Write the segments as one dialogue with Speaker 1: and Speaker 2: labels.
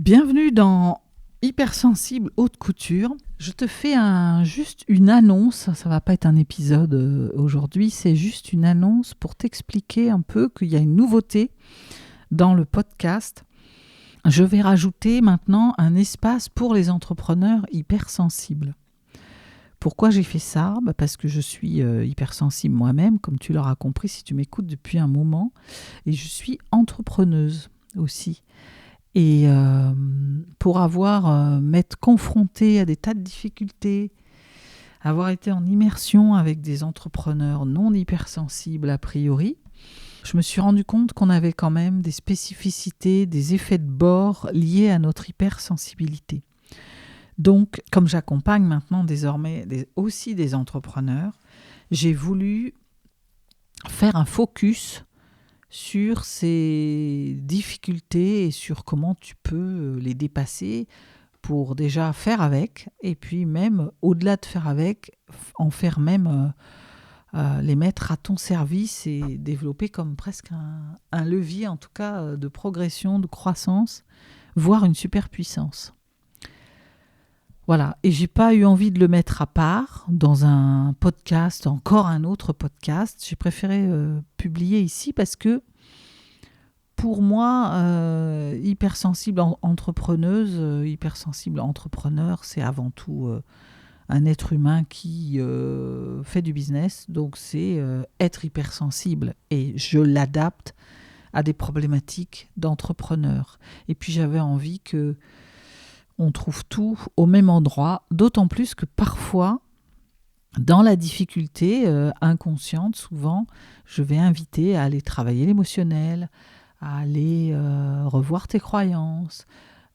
Speaker 1: Bienvenue dans Hypersensible Haute Couture. Je te fais juste une annonce, ça va pas être un épisode aujourd'hui, c'est juste une annonce pour t'expliquer un peu qu'il y a une nouveauté dans le podcast. Je vais rajouter maintenant un espace pour les entrepreneurs hypersensibles. Pourquoi j'ai fait ça ? Parce que je suis hypersensible moi-même, comme tu l'auras compris si tu m'écoutes depuis un moment, et je suis entrepreneuse aussi. Et pour m'être confrontée à des tas de difficultés, avoir été en immersion avec des entrepreneurs non hypersensibles a priori, je me suis rendu compte qu'on avait quand même des spécificités, des effets de bord liés à notre hypersensibilité. Donc, comme j'accompagne maintenant désormais aussi des entrepreneurs, j'ai voulu faire un focus sur ces difficultés et sur comment tu peux les dépasser pour déjà faire avec, et puis même au-delà de faire avec, en faire même les mettre à ton service et développer comme presque un levier en tout cas de progression, de croissance, voire une superpuissance. Voilà, et j'ai pas eu envie de le mettre à part dans un podcast, encore un autre podcast. J'ai préféré publier ici parce que pour moi, hypersensible entrepreneuse, hypersensible entrepreneur, c'est avant tout un être humain qui fait du business. Donc c'est être hypersensible et je l'adapte à des problématiques d'entrepreneur. Et puis j'avais envie que on trouve tout au même endroit, d'autant plus que parfois, dans la difficulté inconsciente, souvent, je vais inviter à aller travailler l'émotionnel, à aller revoir tes croyances,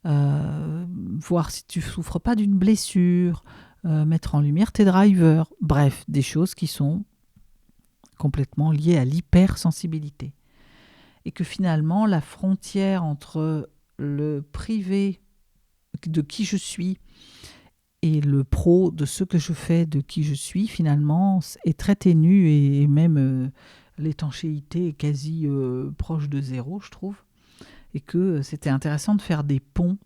Speaker 1: voir si tu ne souffres pas d'une blessure, mettre en lumière tes drivers, bref, des choses qui sont complètement liées à l'hypersensibilité. Et que finalement, la frontière entre le privé de qui je suis et le pro de ce que je fais, de qui je suis, finalement, est très ténue et même l'étanchéité est quasi proche de zéro, je trouve. Et que c'était intéressant de faire des ponts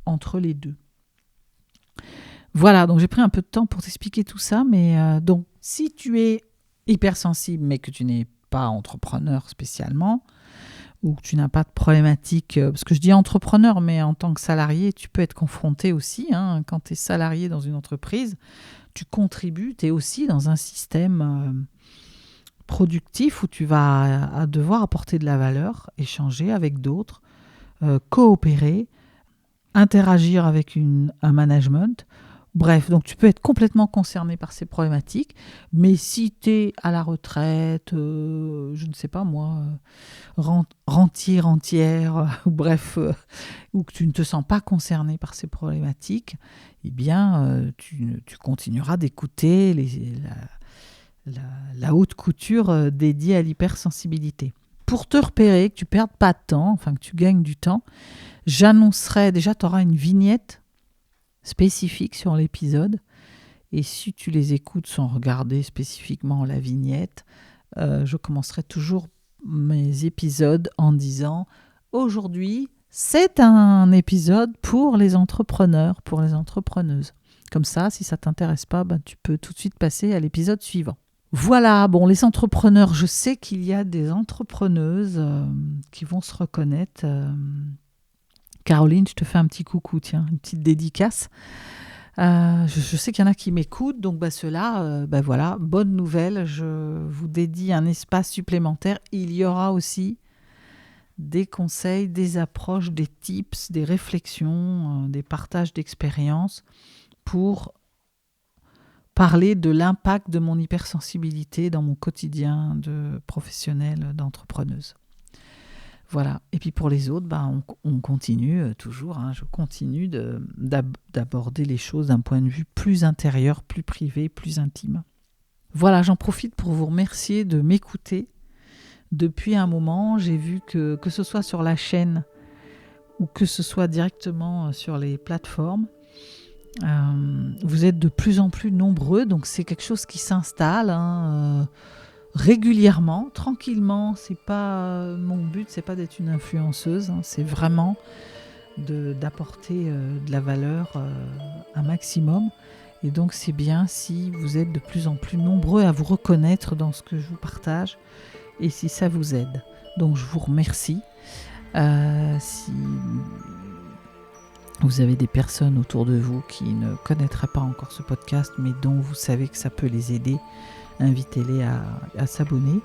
Speaker 1: entre les deux. Voilà, donc j'ai pris un peu de temps pour t'expliquer tout ça, mais donc si tu es hypersensible mais que tu n'es pas entrepreneur spécialement, ou que tu n'as pas de problématique, parce que je dis entrepreneur, mais en tant que salarié, tu peux être confronté aussi, quand tu es salarié dans une entreprise, tu contribues, tu es aussi dans un système productif où tu vas devoir apporter de la valeur, échanger avec d'autres, coopérer, interagir avec un management. Bref, donc tu peux être complètement concerné par ces problématiques, mais si tu es à la retraite, je ne sais pas moi, rentier, rentière, bref, ou que tu ne te sens pas concerné par ces problématiques, eh bien, tu continueras d'écouter la haute couture dédiée à l'hypersensibilité. Pour te repérer, que tu ne perdes pas de temps, enfin que tu gagnes du temps, j'annoncerai, déjà tu auras une vignette spécifiques sur l'épisode, et si tu les écoutes sans regarder spécifiquement la vignette, je commencerai toujours mes épisodes en disant aujourd'hui c'est un épisode pour les entrepreneurs, pour les entrepreneuses. Comme ça, si ça t'intéresse pas, tu peux tout de suite passer à l'épisode suivant. Voilà, bon, les entrepreneurs, je sais qu'il y a des entrepreneuses qui vont se reconnaître. Caroline, je te fais un petit coucou, tiens, une petite dédicace. Je sais qu'il y en a qui m'écoutent, donc ceux-là, voilà, bonne nouvelle, je vous dédie un espace supplémentaire. Il y aura aussi des conseils, des approches, des tips, des réflexions, des partages d'expériences pour parler de l'impact de mon hypersensibilité dans mon quotidien de professionnelle, d'entrepreneuse. Voilà. Et puis pour les autres, on continue toujours. Je continue d'aborder les choses d'un point de vue plus intérieur, plus privé, plus intime. Voilà, j'en profite pour vous remercier de m'écouter depuis un moment. J'ai vu que ce soit sur la chaîne ou que ce soit directement sur les plateformes, vous êtes de plus en plus nombreux. Donc c'est quelque chose qui s'installe. Régulièrement, tranquillement, c'est pas mon but, c'est pas d'être une influenceuse, c'est vraiment d'apporter de la valeur un maximum. Et donc c'est bien si vous êtes de plus en plus nombreux à vous reconnaître dans ce que je vous partage et si ça vous aide. Donc je vous remercie. Si vous avez des personnes autour de vous qui ne connaîtraient pas encore ce podcast, mais dont vous savez que ça peut les aider, invitez-les à s'abonner.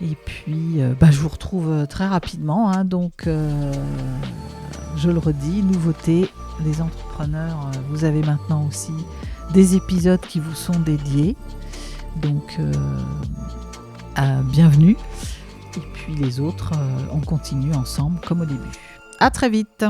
Speaker 1: Et puis, je vous retrouve très rapidement. Donc, je le redis, nouveauté, les entrepreneurs, vous avez maintenant aussi des épisodes qui vous sont dédiés. Donc, bienvenue. Et puis les autres, on continue ensemble comme au début. À très vite.